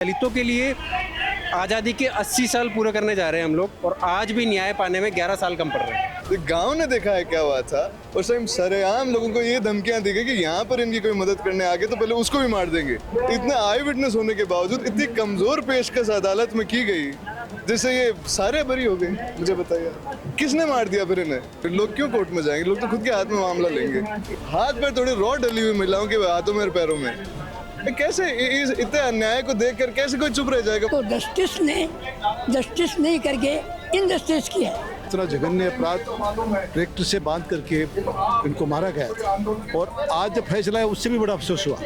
दलितों के लिए आज़ादी के 80 साल पूरे करने जा रहे हैं हम लोग, और आज भी न्याय पाने में 11 साल कम पड़ रहे हैं। गांव ने देखा है क्या हुआ था। उस टाइम सरेआम लोगों को ये धमकियां दी गई कि यहाँ पर इनकी कोई मदद करने आगे तो पहले उसको भी मार देंगे। इतने आई विटनेस होने के बावजूद इतनी कमजोर पेशकश अदालत में की गई जिससे ये सारे बरी हो गए। मुझे बताइए किसने मार दिया फिर इन्हें? फिर लोग क्यों कोर्ट में जाएंगे? लोग तो खुद के हाथ में मामला लेंगे। हाथ पैर थोड़े रॉड डली हुई महिलाओं के हाथों में और पैरों में, कैसे इस इतने अन्याय को देखकर कैसे कोई चुप रह जाएगा? तो जस्टिस ने जस्टिस नहीं करके इनजस्टिस किया है। इतना जघन्य अपराध ट्रैक्टर से बांध करके इनको मारा गया था, और आज जब फैसला है उससे भी बड़ा अफसोस हुआ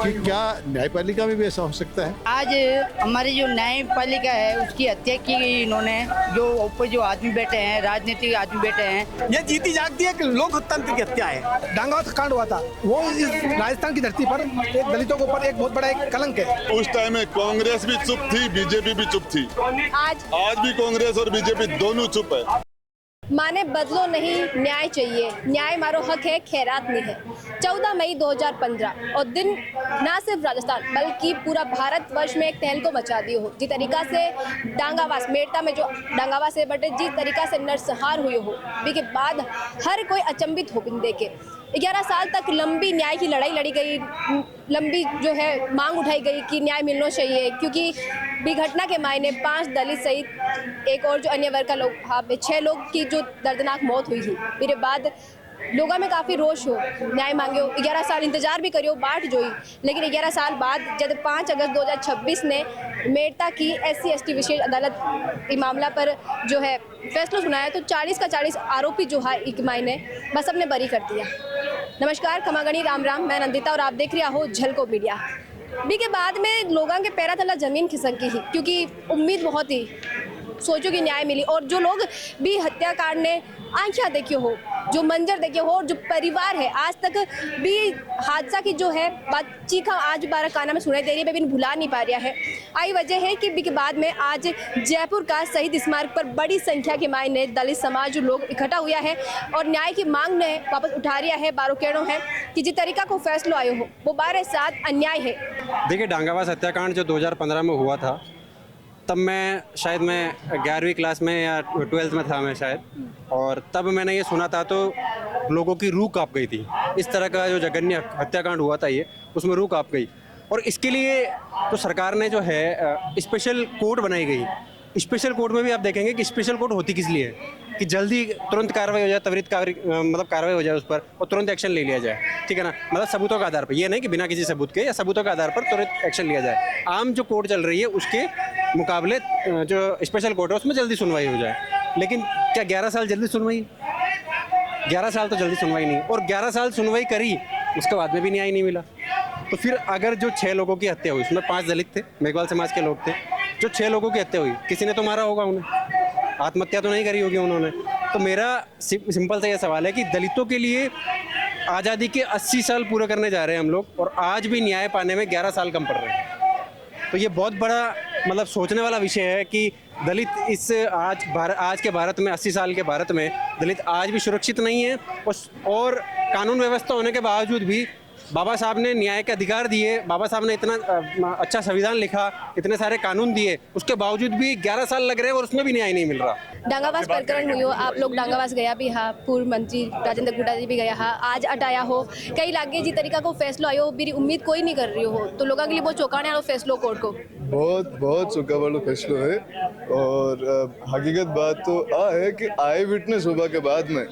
कि क्या न्यायपालिका में भी ऐसा हो सकता है। आज हमारी जो न्यायपालिका है उसकी हत्या की गई इन्होंने। जो ऊपर जो आदमी बैठे हैं, राजनीतिक आदमी बैठे हैं, ये जीती जागती है कि लोकतंत्र की हत्या है। डांगावत कांड हुआ था, वो इस राजस्थान की धरती पर एक दलितों के ऊपर एक बहुत बड़ा एक कलंक है। उस टाइम में कांग्रेस भी चुप थी, बीजेपी भी चुप थी। आज भी कांग्रेस और बीजेपी दोनों चुप है। माने बदलो नहीं, न्याय चाहिए, न्याय मारो हक है, खैरात नहीं है। 14 मई 2015 और दिन ना सिर्फ राजस्थान बल्कि पूरा भारतवर्ष में एक तहलको मचा दी हो। जिस तरीका से डांगावास मेड़ता में जो डांगावास से बटे जिस तरीका से नरसंहार हुई हो, के बाद हर कोई अचंभित हो बिन देखे। 11 साल तक लंबी न्याय की लड़ाई लड़ी गई, लंबी जो है मांग उठाई गई कि न्याय मिलना चाहिए, क्योंकि घटना के मायने 5 दलित सहित एक और जो अन्य वर्ग का लोग 6 लोग की जो दर्दनाक मौत हुई थी। मेरे बाद लोगों में काफ़ी रोष हो, न्याय मांगे हो, 11 साल इंतजार भी करियो, बाट जोई, लेकिन 11 साल बाद जब 5 अगस्त 2026 ने मेड़ता की SC/ST विशेष अदालत इस मामला पर जो है फैसला सुनाया, तो 40 का 40 आरोपी जो है एक मायने बस सबने बरी कर दिया। नमस्कार, खमागणी राम राम, मैं नंदिता और आप देख रहे हो झलको मीडिया। बी के बाद में लोगों के पैरा तला जमीन खिसक की ही, क्योंकि उम्मीद बहुत ही सोचो कि न्याय मिली, और जो लोग भी हत्याकांड ने आंखियां देखी हो, जो मंजर देखे हो, और जो परिवार है आज तक भी हादसा की जो है बात चीखा आज बारह काना में सुनाई दे रही है, भी भुला नहीं पा रहा है। आई वजह है कि बी के बाद में आज जयपुर का शहीद स्मारक पर बड़ी संख्या के मायने दलित समाज लोग इकट्ठा हुआ है और न्याय की मांग ने वापस उठा रिया है। बारो कहना है कि जिस तरीका को फैसला आयो हो वो 12/7 अन्याय है। देखिए, डांगावास हत्याकांड जो 2015 में हुआ था, तब मैं 11वीं क्लास में या 12th में था मैं शायद, और तब मैंने ये सुना था तो लोगों की रूह कांप गई थी। इस तरह का जो जघन्य हत्याकांड हुआ था ये, उसमें रूह कांप गई, और इसके लिए तो सरकार ने जो है स्पेशल कोर्ट बनाई गई। स्पेशल कोर्ट में भी आप देखेंगे कि स्पेशल कोर्ट होती किस लिए है कि जल्दी तुरंत कार्रवाई हो जाए, त्वरित मतलब कार्रवाई हो जाए उस पर, और तुरंत एक्शन ले लिया जाए, ठीक है ना। मतलब सबूतों के आधार पर, ये नहीं कि बिना किसी सबूत के, या सबूतों के आधार पर तुरंत एक्शन लिया जाए। आम जो कोर्ट चल रही है उसके मुकाबले जो स्पेशल कोर्ट है उसमें जल्दी सुनवाई हो जाए। लेकिन क्या 11 साल जल्दी सुनवाई? 11 साल तो जल्दी सुनवाई नहीं, और 11 साल सुनवाई करी, उसके बाद में भी न्याय नहीं मिला। तो फिर अगर जो 6 लोगों की हत्या हुई, उसमें 5 दलित थे, मेघवाल समाज के लोग थे, जो 6 लोगों की हत्या हुई, किसी ने तो मारा होगा उन्हें, आत्महत्या तो नहीं करी होगी उन्होंने। तो मेरा सिंपल सा ये सवाल है कि दलितों के लिए आज़ादी के 80 साल पूरे करने जा रहे हैं हम लोग, और आज भी न्याय पाने में 11 साल कम पड़ रहे हैं। तो ये बहुत बड़ा मतलब सोचने वाला विषय है कि दलित इस आज के भारत में, 80 साल के भारत में दलित आज भी सुरक्षित नहीं है, और कानून व्यवस्था होने के बावजूद भी बाबा साहब ने न्याय के अधिकार दिए, बाबा साहब ने इतना अच्छा संविधान लिखा, इतने सारे कानून दिए, उसके बावजूद भी 11 साल लग रहे हैं और उसमें भी न्याय नहीं मिल रहा। डांगावास प्रकरण हुई हो, आप लोग डांगावास गया भी हा, पूर्व मंत्री राजेंद्र गुड्डा जी भी गया हा, आज अटाया हो, कई लागे जी तरीका को फैसला आयो, मेरी उम्मीद कोई नहीं कर रही हो, तो लोगों के लिए बहुत चौंकाने वाला फैसलो कोर्ट को बहुत चौंका वाला फैसलो है। और हकीकत बात तो है कि आई विटनेस होने के बाद में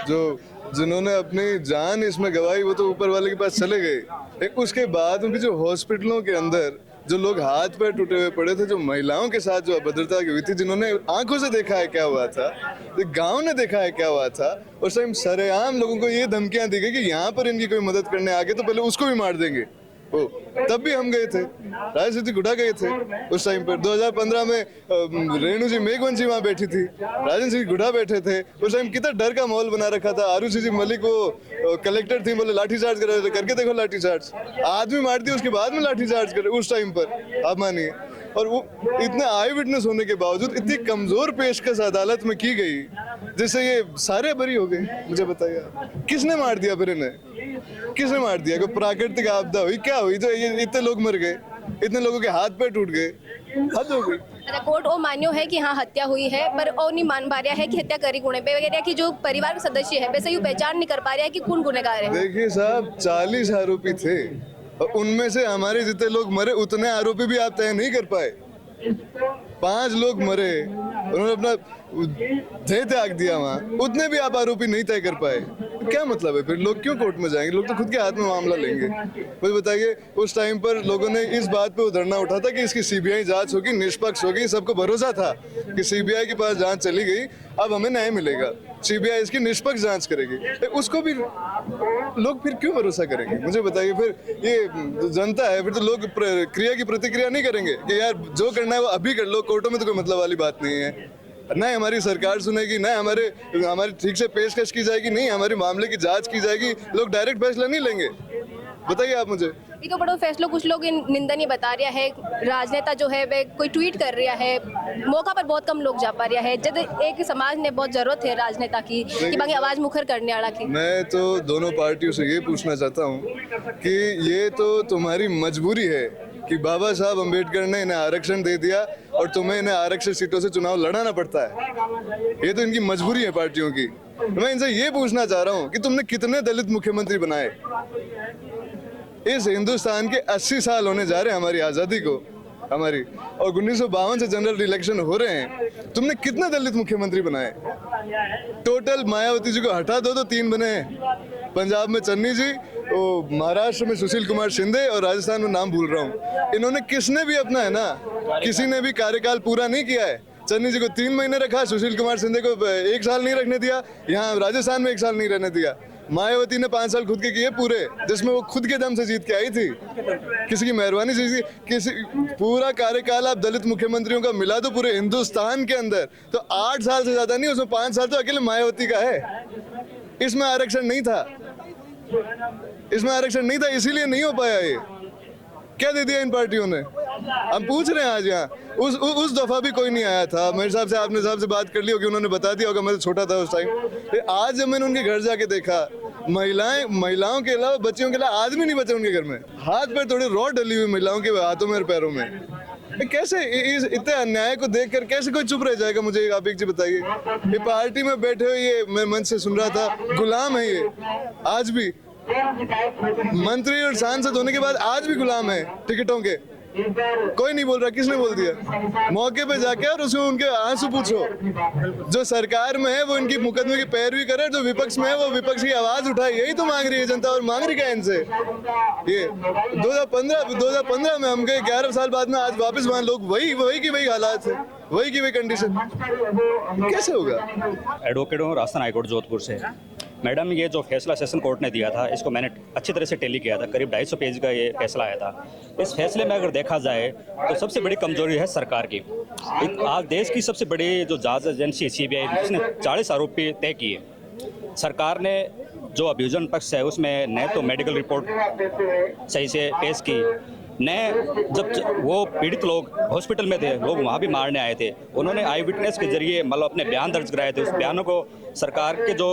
जो जिन्होंने अपनी जान इसमें गवाई वो तो ऊपर वाले के पास चले गए। उसके बाद में भी जो हॉस्पिटलों के अंदर जो लोग हाथ पैर टूटे हुए पड़े थे, जो महिलाओं के साथ जो अभद्रता की हुई थी, जिन्होंने आंखों से देखा है क्या हुआ था, गांव ने देखा है क्या हुआ था, उस टाइम सरेआम लोगों को ये धमकियां दी गई कि यहाँ पर इनकी कोई मदद करने आगे तो पहले उसको भी मार देंगे। तब भी हम गए थे, राजनीति गुड़ा गए थे उस टाइम पर। 2015 में रेणु जी मेघवंशी वहाँ बैठी थी, राजन सिंह गुड़ा बैठे थे। उस टाइम कितना डर का माहौल बना रखा था। आरुषि जी मलिक वो कलेक्टर थी, बोले लाठीचार्ज कर रहे थे, करके देखो लाठीचार्ज, आदमी मार दिया उसके बाद में लाठीचार्ज करे उस टाइम पर, आप मानिए। और वो इतने आई विटनेस होने के बावजूद इतनी कमजोर पेशकश अदालत में की गई जिससे ये सारे बरी हो गए। मुझे बताइए किसने मार दिया फिर इन्हें? किसने मार दिया? कोई प्राकृतिक आपदा हुई, क्या हुई तो ये इतने लोग मर गए? इतने लोगों के हाथ पैर टूट गए, हद हो गई। अच्छा, कोर्ट ओ मान्यो है कि हाँ हत्या हुई है, पर ओ नहीं मान पा रहा है कि हत्या करी गुणे वगैरह की जो परिवार के सदस्य है वैसे यूँ पहचान नहीं कर पा रहा है कि कौन गुनहगार है। देखिए साहब, 40 आरोपी थे और उनमें से हमारे जितने लोग मरे उतने आरोपी भी आप तय नहीं कर पाए। 5 लोग मरे, उन्होंने अपना देह त्याग दिया वहाँ, उतने भी आप आरोपी नहीं तय कर पाए। क्या मतलब है फिर? लोग क्यों कोर्ट में जाएंगे? लोग तो खुद के हाथ में मामला लेंगे। मुझे बताइए, उस टाइम पर लोगों ने इस बात पे उधरना उठा था कि इसकी सीबीआई जांच होगी, निष्पक्ष होगी। सबको भरोसा था कि सीबीआई के पास जांच चली गई, अब हमें न्याय मिलेगा, सीबीआई इसकी निष्पक्ष जांच करेगी। उसको भी लोग फिर क्यों भरोसा करेंगे? मुझे बताइए, फिर ये जनता है, फिर तो लोग क्रिया की प्रतिक्रिया नहीं करेंगे कि यार जो करना है वो अभी कर लो, कोर्टों में तो कोई मतलब वाली बात नहीं है। न हमारी सरकार सुनेगी, न हमारी ठीक से पेशकश की जाएगी, नहीं हमारे मामले की जांच की जाएगी, लोग डायरेक्ट फैसला नहीं लेंगे। बताइए आप मुझे। ये तो बड़ो फैसलो कुछ लोग निंदनीय बता रहा है। राजनेता जो है वह कोई ट्वीट कर रहा है, मौका पर बहुत कम लोग जा पा रहा है, जब एक समाज ने बहुत जरूरत है राजनेता की कि बाकी आवाज मुखर करने वाला की। मैं तो दोनों पार्टियों से ये पूछना चाहता हूँ कि ये तो तुम्हारी मजबूरी है कि बाबा साहब अम्बेडकर ने इन्हें आरक्षण दे दिया और तुम्हें इन्हें आरक्षित सीटों से चुनाव लड़ाना पड़ता है। ये तो इनकी मजबूरी है पार्टियों की। मैं इनसे ये पूछना चाह रहा हूँ कि तुमने कितने दलित मुख्यमंत्री बनाए? इस हिंदुस्तान के 80 साल होने जा रहे हैं हमारी आज़ादी को, हमारी, और 1952 से जनरल इलेक्शन हो रहे हैं। तुमने कितने दलित मुख्यमंत्री बनाए? टोटल मायावती जी को हटा दो तो 3 बने हैं। पंजाब में चन्नी जी, वो महाराष्ट्र में सुशील कुमार शिंदे, और राजस्थान में नाम भूल रहा हूँ। इन्होंने किसने भी अपना है ना, किसी ने भी कार्यकाल पूरा नहीं किया है। चन्नी जी को 3 महीने रखा, सुशील कुमार शिंदे को 1 साल नहीं रखने दिया, यहाँ राजस्थान में 1 साल नहीं रहने दिया। मायावती ने 5 साल खुद के किए पूरे, जिसमें वो खुद के दम से जीत के आई थी, किसी की मेहरबानी से। किसी पूरा कार्यकाल आप दलित मुख्यमंत्रियों का मिला दो पूरे हिंदुस्तान के अंदर तो 8 साल से ज्यादा नहीं, उसमें 5 साल तो अकेले मायावती का है। इसमें आरक्षण नहीं था, इसमें आरक्षण नहीं था, इसीलिए नहीं हो पाया। ये क्या दे दिया इन पार्टियों ने? हम पूछ रहे हैं आज यहाँ। उस दफा भी कोई नहीं आया था मेरे हिसाब से। आपने साहब से बात कर ली होगी, उन्होंने बता दिया होगा, मैं तो छोटा था उस टाइम। आज जब मैंने उनके घर जाके देखा, महिलाओं के अलावा बच्चियों के अलावा आदमी नहीं बचे उनके घर में। हाथ पैर थोड़ी रॉड डली हुई महिलाओं के हाथों में और पैरों में। कैसे इस इतने अन्याय को देखकर कैसे कोई चुप रह जाएगा? मुझे आप एक चीज बताइए। ये पार्टी में बैठे हुए, ये मैं मंच से सुन रहा था, गुलाम है ये आज भी। मंत्री और सांसद होने के बाद आज भी गुलाम है टिकटों के। कोई नहीं बोल रहा। किसने बोल दिया? मौके पे जाके और उसमें उनके आंसू पूछो। जो सरकार में है वो इनकी मुकदमे की पैरवी करे, जो विपक्ष में है वो विपक्ष की आवाज उठाए। यही तो मांग रही है जनता, और मांग रही है इनसे। ये 2015 में हम गए, 11 साल बाद में आज वापस वहाँ लोग वही की वही हालात है, वही की वही कंडीशन। कैसे होगा? एडवोकेट हूँ, राजस्थान हाईकोर्ट जोधपुर से। मैडम, ये जो फैसला सेशन कोर्ट ने दिया था, इसको मैंने अच्छी तरह से टैली किया था। करीब 250 पेज का ये फैसला आया था। इस फैसले में अगर देखा जाए तो सबसे बड़ी कमजोरी है सरकार की। आज देश की सबसे बड़ी जो जांच एजेंसी सीबीआई, जिसने 40 आरोपी तय किए। सरकार ने जो अभियोजन पक्ष है उसमें न तो मेडिकल रिपोर्ट सही से पेश की, न जब वो पीड़ित लोग हॉस्पिटल में थे, लोग वहाँ भी मारने आए थे, उन्होंने आई विटनेस के जरिए मतलब अपने बयान दर्ज कराए थे। उस बयानों को सरकार के जो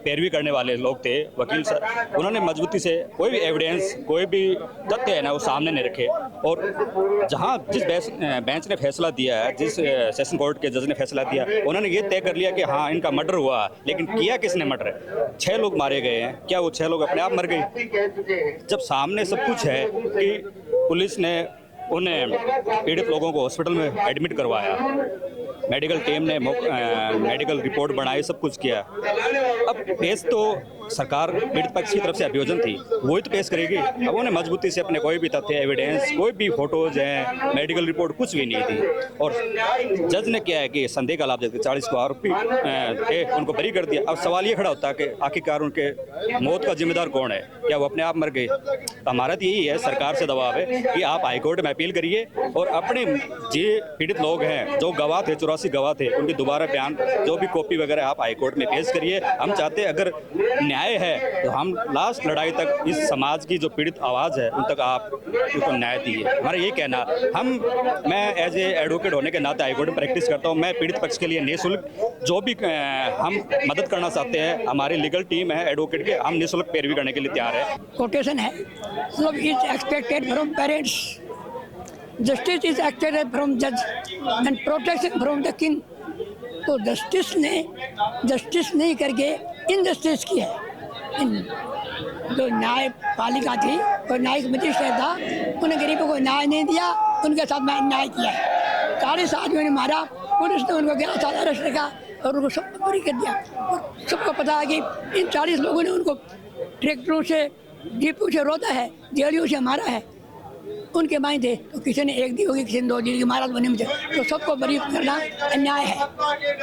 पैरवी करने वाले लोग थे, वकील सर, उन्होंने मजबूती से कोई भी एविडेंस, कोई भी तथ्य है ना, वो सामने नहीं रखे। और जहाँ जिस बेंच ने फैसला दिया है, जिस सेशन कोर्ट के जज ने फैसला दिया, उन्होंने ये तय कर लिया कि हाँ इनका मर्डर हुआ, लेकिन किया किसने मर्डर? 6 लोग मारे गए हैं। क्या वो 6 लोग अपने आप मर गए? जब सामने सब कुछ है कि पुलिस ने उन्हें पीड़ित लोगों को हॉस्पिटल में एडमिट करवाया, मेडिकल टीम ने मेडिकल रिपोर्ट बनाई, सब कुछ किया। अब पेश तो सरकार पीड़ित पक्ष की तरफ से अभियोजन थी, वही तो पेश करेगी। अब उन्हें मजबूती से अपने कोई भी तथ्य, एविडेंस, कोई भी फोटोज हैं, मेडिकल रिपोर्ट कुछ भी नहीं थी। और जज ने क्या है कि संदेह का लाभ देकर 40 को आरोपी थे, उनको बरी कर दिया। अब सवाल ये खड़ा होता है कि आखिरकार उनके मौत का जिम्मेदार कौन है? क्या वो अपने आप मर गए? हमारा तो यही है, सरकार से दबाव है कि आप हाईकोर्ट में अपील करिए और अपने जो पीड़ित लोग हैं, जो गवाह थे, 84 गवाह थे, उनकी दोबारा बयान, जो भी कॉपी वगैरह आप हाईकोर्ट में पेश करिए। हम चाहते हैं अगर न्याय है तो हम लास्ट लड़ाई तक इस समाज की जो पीड़ित आवाज़ है उन तक आप उनको न्याय दिए। हमारा ये कहना, मैं एज ए एडवोकेट होने के नाते हाईकोर्ट में प्रैक्टिस करता हूँ। मैं पीड़ित पक्ष के लिए निःशुल्क जो भी हम मदद करना चाहते हैं, हमारी लीगल टीम है एडवोकेट के, हम निःशुल्क पैरवी करने के लिए तैयार है। कोटेशन है, मतलब is expected from parents justice is acted from जज and protection from the king. तो जस्टिस नहीं करके इनजस्टिस की है। जो न्यायपालिका थी और न्यायिक मजिस्ट्रेट था, उन्हें गरीबों को न्याय नहीं दिया, उनके साथ में अन्याय किया है। 40 आदमियों ने मारा, पुलिस ने उनको 11 साल अरेस्ट रखा और उनको सब बरी कर दिया। और सबको पता है कि इन 40 लोगों ने उनको ट्रैक्टरों से, जीपों से रोता है, जेलियों से मारा है। उनके माई थे तो किसी ने 1 दी होगी, किसी ने 2 दी होगी, महाराज बने मुझे, तो सबको बरी करना अन्याय है,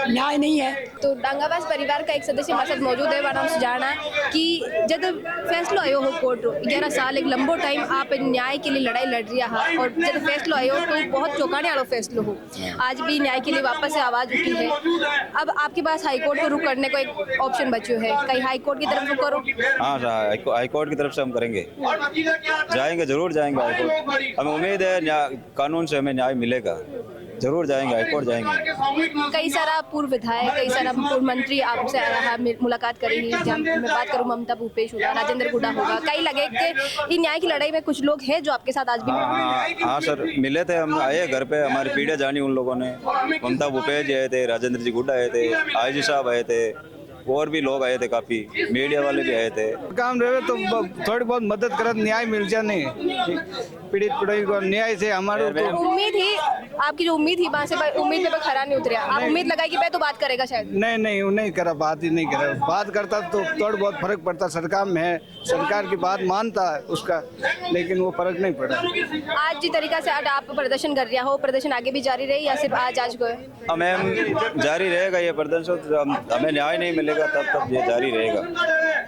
न्याय नहीं है। तो डांगाबाज परिवार का एक सदस्य हमारे साथ मौजूद है। नाम सुझाना कि जब फैसलो आयो हो कोर्ट 11 साल एक लंबो टाइम आप न्याय के लिए लड़ाई लड़ रहा है और जब फैसलो आयो तो बहुत चौंकाने वाला फैसलो हो। आज भी न्याय के लिए वापस से आवाज़ उठी है। अब आपके पास हाईकोर्ट को रुख करने को एक ऑप्शन बच्चों है, कहीं हाईकोर्ट की तरफ रुख करो? हाँ, हाईकोर्ट की तरफ से हम करेंगे, जाएंगे, जरूर जाएंगे हाईकोर्ट। हमें उम्मीद है कानून से हमें न्याय मिलेगा, जरूर जाएंगे, हाईकोर्ट जाएंगे। कई सारा पूर्व विधायक, कई सारा पूर्व मंत्री आपसे आया है, मुलाकात करेंगी। जब मैं बात करूँ ममता भूपेश होगा, राजेंद्र गुड्डा होगा, कई लगे कि इन न्याय की लड़ाई में कुछ लोग हैं जो आपके साथ आज भी? हाँ सर, मिले थे, हम आए घर पे, हमारी पीढ़ियाँ जानी उन लोगों ने। ममता भूपेश जी आए थे, राजेंद्र जी गुड्डा आए थे, आईजी साहब आए थे, और भी लोग आए थे, काफी मीडिया वाले भी आए थे। काम रहे तो थोड़ी बहुत मदद कर, न्याय मिल जाए, नहीं पीड़ित को न्याय से हमारे तो उम्मीद ही, आपकी जो उम्मीद ही वहाँ से उम्मीद पे खरा नहीं उतरा। आप उम्मीद लगाई कि मैं तो बात करेगा शायद? नहीं करा, बात ही नहीं करा। बात करता तो थोड़ा बहुत फर्क पड़ता, सरकार में है, सरकार की बात मानता है उसका, लेकिन वो फर्क नहीं पड़ा। आज जिस तरीका से आज आप प्रदर्शन कर रहा हो, प्रदर्शन आगे भी जारी रही या सिर्फ आज गए? हमें जारी रहेगा ये प्रदर्शन, हमें न्याय नहीं मिलेगा तब ये जारी रहेगा।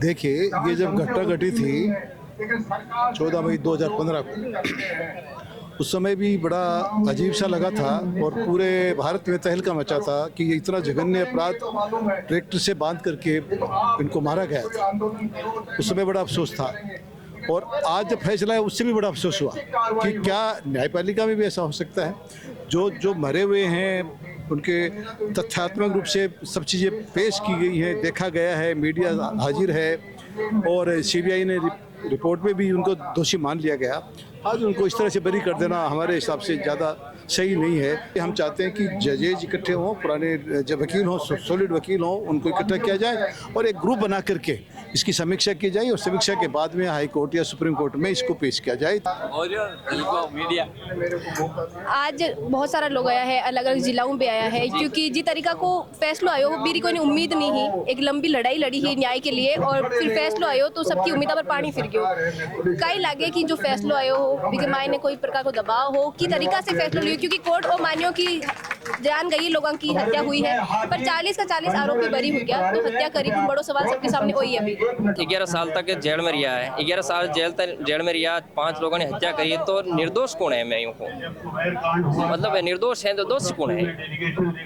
देखिए, ये जब घटना घटी थी 14 मई 2015 को, उस समय भी बड़ा अजीब सा लगा था और पूरे भारत में तहलका मचा था कि ये इतना जघन्य अपराध ट्रैक्टर से बांध करके इनको मारा गया था। उस समय बड़ा अफसोस था और आज जब फैसला है उससे भी बड़ा अफसोस हुआ कि क्या न्यायपालिका में भी ऐसा हो सकता है। जो मरे हुए हैं उनके तथ्यात्मक रूप से सब चीज़ें पेश की गई हैं, देखा गया है, मीडिया हाजिर है और सीबीआई ने रिपोर्ट में भी उनको दोषी मान लिया गया। आज उनको इस तरह से बरी कर देना हमारे हिसाब से ज़्यादा सही नहीं है। हम चाहते हैं कि जजेज इकट्ठे हों, पुराने जब वकील हों, सॉलिड वकील हों, उनको इकट्ठा किया जाए और एक ग्रुप बना करके इसकी समीक्षा की जाए और समीक्षा के बाद में हाई कोर्ट या सुप्रीम कोर्ट में इसको पेश किया जाए। आज बहुत सारा लोग आया है, अलग अलग जिलों में आया है, क्योंकि जिस तरीका को फैसलो आयो मेरी कोई उम्मीद नहीं ही, एक लंबी लड़ाई लड़ी ही न्याय के लिए और फिर फैसलो आयो तो सबकी उम्मीद पर पानी फिर गयो। कई लगे कि जो फैसलो आयो हो बिके मायने कोई प्रकार को दबाव हो कि तरीका से फैसलो लियो, क्योंकि कोर्ट और मानियो की जान गई, लोगों की हत्या हुई है, पर 40 का 40 आरोपी बरी हो गया, तो हत्या करी तो बड़ो सवाल सबके सामने वही है। अभी 11 साल तक जेल में रिया है, 11 साल जेल में रिया, 5 लोगों ने हत्या करी, तो निर्दोष कौन है? मैं यूँ कहूँ, मतलब निर्दोष है तो दोषी कौन है?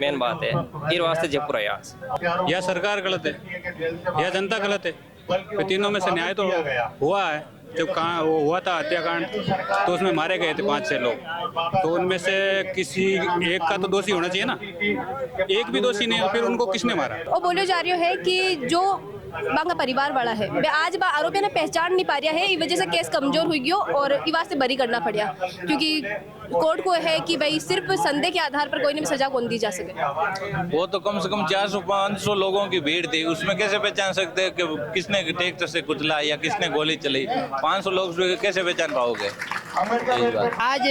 मेन बात है, फिर वास्ते जब प्रयास या सरकार गलत है या जनता गलत है, तो तीनों में से न्याय तो हुआ है। जब कहाँ वो हुआ था हत्याकांड तो उसमें मारे गए थे 5-6 लोग, तो उनमें से किसी एक का तो दोषी होना चाहिए ना। एक भी दोषी नहीं है, फिर उनको किसने मारा? और बोले जा रही है कि जो बांगा परिवार वाला है वे आज आरोपी ने पहचान नहीं पा रहा है, इस वजह से केस कमजोर हुई गयो और इस वास्ते बरी करना पड़ा, क्योंकि कोर्ट को है कि भाई सिर्फ संदेह के आधार पर कोई नहीं सजा कौन दी जा सके। वो तो कम से कम 400-500 लोगों की भीड़ थी, उसमें कैसे पहचान सकते हैं कि किसने ट्रैक्टर से कुचला या किसने गोली चलाई? 500 लोग कैसे पहचान पाओगे? आज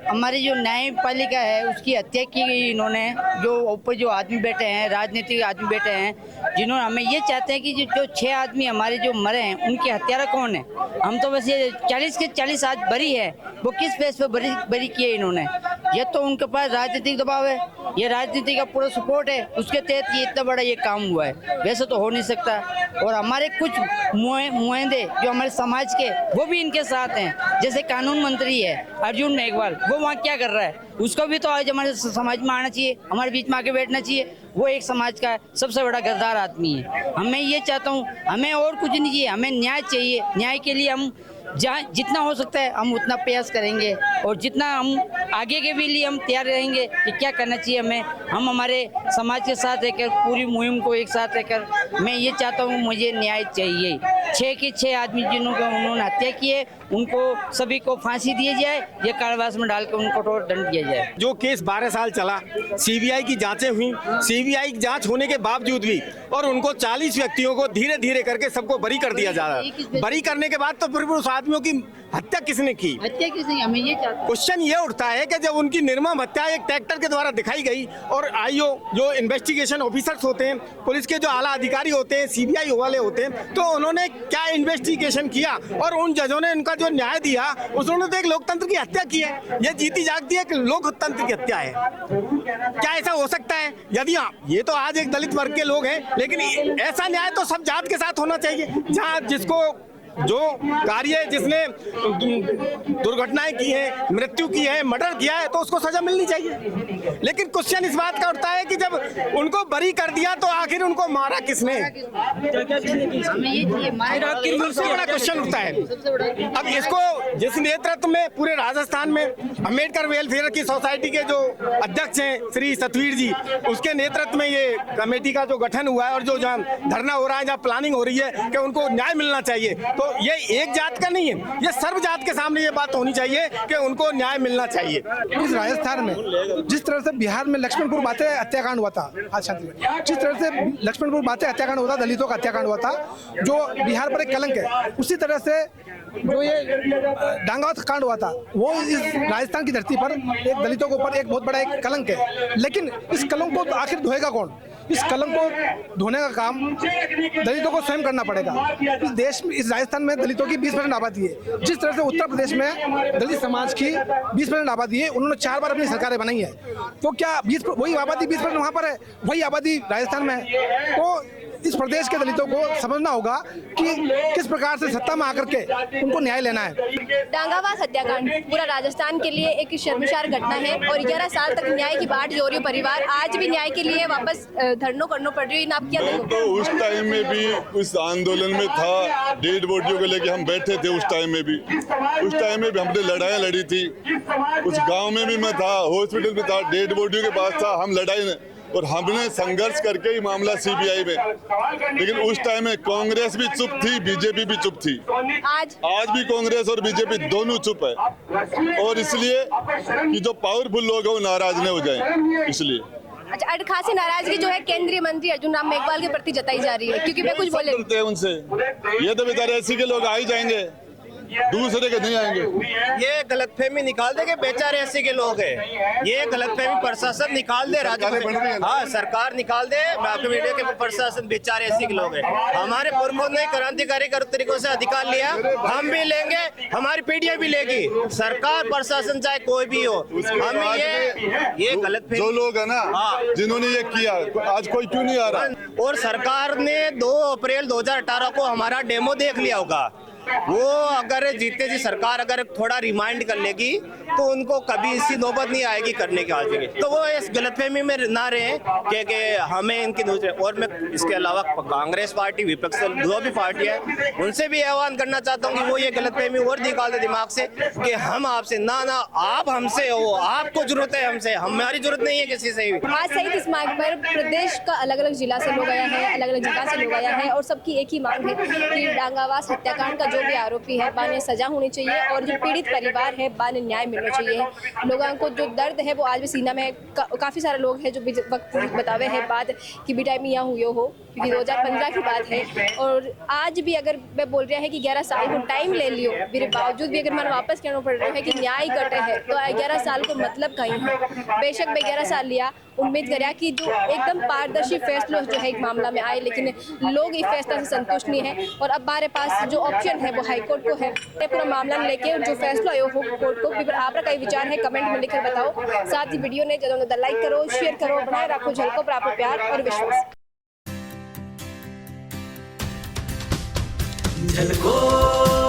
हमारी जो न्यायपालिका है उसकी हत्या की गई इन्होंने, जो ऊपर जो आदमी बैठे हैं, राजनीतिक आदमी बैठे हैं, जिन्होंने हमें ये चाहते हैं कि जो 6 आदमी हमारे जो मरे हैं उनके हत्यारा कौन है? हम तो बस ये 40 के 40 आज बरी है, वो किस बेस पे बरी किए इन्होंने? ये तो उनके पास राजनीतिक दबाव है, ये राजनीति का पूरा सपोर्ट है, उसके तहत ये इतना बड़ा ये काम हुआ है, वैसे तो हो नहीं सकता। और हमारे कुछ मुआहदे जो हमारे समाज के वो भी इनके साथ हैं, जैसे कानून मंत्री है अर्जुन मेघवाल, वो वहाँ क्या कर रहा है? उसको भी तो आज हमारे समाज में आना चाहिए, हमारे बीच में आके बैठना चाहिए। वो एक समाज का सबसे बड़ा गद्दार आदमी है। हमें ये चाहता हूँ, हमें और कुछ नहीं चाहिए, हमें न्याय चाहिए। न्याय के लिए हम जहाँ जितना हो सकता है हम उतना प्रयास करेंगे और जितना हम आगे के भी लिए हम तैयार रहेंगे कि क्या करना चाहिए हमें। हम हमारे समाज के साथ रहकर पूरी मुहिम को एक साथ रहकर मैं ये चाहता हूँ, मुझे न्याय चाहिए। 6 के 6 आदमी जिन्होंने उन्होंने हत्या की है उनको सभी को फांसी दी जाए या कारावास में डाल के उनको कठोर दंड दिया जाए। जो केस 12 साल चला, सीबीआई की जांचें हुई, सीबीआई की जांच होने के बावजूद भी और उनको 40 व्यक्तियों को धीरे धीरे करके सबको बरी कर दिया जा रहा है। बरी करने के बाद तो फिर उस आदमियों की हत्या किसने की? हत्या किसने? हमें ये क्वेश्चन ये उठता है कि जब उनकी निर्मम हत्या एक ट्रैक्टर के द्वारा दिखाई गई और आईओ जो इन्वेस्टिगेशन ऑफिसर्स होते हैं, पुलिस के जो आला अधिकारी होते हैं, सीबीआई वाले होते हैं, तो उन्होंने क्या इन्वेस्टिगेशन किया और उन जजों ने उनका जो न्याय दिया उन्होंने तो एक लोकतंत्र की हत्या की है। ये जीती जागती है कि लोकतंत्र की हत्या है। क्या ऐसा हो सकता है? यदि हाँ, ये तो आज एक दलित वर्ग के लोग हैं, लेकिन ऐसा न्याय तो सब जात के साथ होना चाहिए। जहाँ जिसको जो कार्य जिसने दुर्घटनाएं की है, मृत्यु की है, मर्डर किया है, तो उसको सजा मिलनी चाहिए। लेकिन क्वेश्चन इस बात का उठता है कि जब उनको बरी कर दिया तो आखिर उनको मारा किसने? सबसे बड़ा क्वेश्चन उठता है। अब इसको जिस नेतृत्व में पूरे राजस्थान में अम्बेडकर वेलफेयर की सोसाइटी के जो अध्यक्ष हैं श्री सतवीर जी, उसके नेतृत्व में ये कमेटी का जो गठन हुआ है और जो जहाँ धरना हो रहा है, जहाँ प्लानिंग हो रही है कि उनको न्याय मिलना चाहिए, तो ये एक जात का नहीं है, ये सर्व जात के सामने ये बात होनी चाहिए कि उनको न्याय मिलना चाहिए। इस राजस्थान में जिस तरह से बिहार में लक्ष्मणपुर बातें हत्याकांड हुआ था, जिस तरह से लक्ष्मणपुर बातें हत्याकांड हुआ था, दलितों का हत्याकांड हुआ था, जो बिहार पर एक कलंक है, उसी तरह से जो ये डांगावत कांड हुआ था वो इस राजस्थान की धरती पर एक दलितों के ऊपर एक बहुत बड़ा एक कलंक है। लेकिन इस कलंक को आखिर धोएगा कौन? इस कलंक को धोने का काम दलितों को स्वयं करना पड़ेगा। इस देश में, इस राजस्थान में दलितों की 20% आबादी है। जिस तरह से उत्तर प्रदेश में दलित समाज की 20% आबादी है, उन्होंने 4 बार अपनी सरकारें बनाई है, तो क्या वही आबादी 20% वहाँ पर है, वही आबादी राजस्थान में है? तो इस प्रदेश के दलितों को समझना होगा कि किस प्रकार से सत्ता में आकर के उनको न्याय लेना है। डांगावास हत्याकांड पूरा राजस्थान के लिए एक शर्मसार घटना है और 11 साल तक न्याय की बाट जोरी परिवार आज भी न्याय के लिए वापस धरनों करना पड़ रही है। आप क्या देखो? तो उस टाइम में भी उस आंदोलन में था, डेड बॉडियों को लेके हम बैठे थे। उस टाइम में भी हमने लड़ाई लड़ी थी। उस गांव में भी मैं था, हॉस्पिटल में था, डेड बॉडियों के पास था, हम लड़ाई और हमने संघर्ष करके ही मामला सीबीआई में। लेकिन उस टाइम में कांग्रेस भी चुप थी, बीजेपी भी चुप थी। आज भी कांग्रेस और बीजेपी दोनों चुप है, और इसलिए कि जो पावरफुल लोग हैं वो नाराज नहीं हो जाए, इसलिए। अच्छा, खासी नाराजगी जो है केंद्रीय मंत्री अर्जुन राम मेघवाल के प्रति जताई जा रही है, क्योंकि मैं कुछ बोले उनसे, ये तो बेचारे ऐसी के लोग आ ही जाएंगे, दूसरे के नहीं आएंगे। ये गलतफहमी निकाल दे कि बेचारे ऐसे के लोग हैं, ये गलतफहमी प्रशासन निकाल दे, हाँ सरकार निकाल दे, मीडिया के प्रशासन बेचारे ऐसे के लोग हैं। हमारे पुरखों ने क्रांतिकारी तरीकों से अधिकार लिया, हम भी लेंगे, हमारी पीढ़ियां भी लेगी, सरकार प्रशासन चाहे कोई भी हो। हम ये गलतफहमी जो लोग है ना, जिन्होंने ये किया, आज कोई क्यों नहीं आ रहा? और सरकार ने 2 अप्रैल 2018 को हमारा डेमो देख लिया होगा। वो अगर जीतने की सरकार अगर थोड़ा रिमाइंड कर लेगी तो उनको कभी इसी नौबत नहीं आएगी करने के आज की। तो वो इस गलतफहमी में ना रहे कि हमें इनकी दूसरे। और मैं इसके अलावा कांग्रेस पार्टी, विपक्ष जो भी पार्टी है, उनसे भी आह्वान करना चाहता हूँ कि वो ये गलतफहमी और निकाल दे दिमाग से कि हम आपसे ना आप हमसे हो, आपको जरूरत है हमसे, हमारी जरूरत नहीं है किसी से भी। आज सही इस मार्ग पर प्रदेश का अलग अलग जिला से लोग आया है, अलग अलग जिला से लोग आया है, और सबकी एक ही मांग है कि डांगावास हत्याकांड का जो भी आरोपी है बाने सजा होनी चाहिए, और जो पीड़ित परिवार है बाने न्याय मिलना चाहिए। लोगों को जो दर्द है वो आज भी सीना में है। काफ़ी सारे लोग हैं जो वक्त बतावे हैं बात कि बेटा में यहाँ हुए हो, क्योंकि 2015 की बात है, और आज भी अगर मैं बोल रहा है कि 11 साल को टाइम ले लियो, मेरे बावजूद भी अगर मन वापस कहना पड़ रहा है कि न्याय कटे है, तो 11 साल को मतलब कहीं है। बेशक मैं 11 साल लिया, उम्मीद करा कि जो एकदम पारदर्शी फैसला जो है एक मामला में आए, लेकिन लोग इस फैसला से संतुष्ट नहीं है, और अब हमारे पास जो ऑप्शन है वो हाईकोर्ट को है। पूरा मामला लेके जो फैसला आयो हो कोर्ट को, आप कई विचार है कमेंट में लिखकर बताओ। साथ ही वीडियो ने जरूर लाइक करो, शेयर करो, बनाए रखो झलको पर आपको प्यार और विश्वास। झलको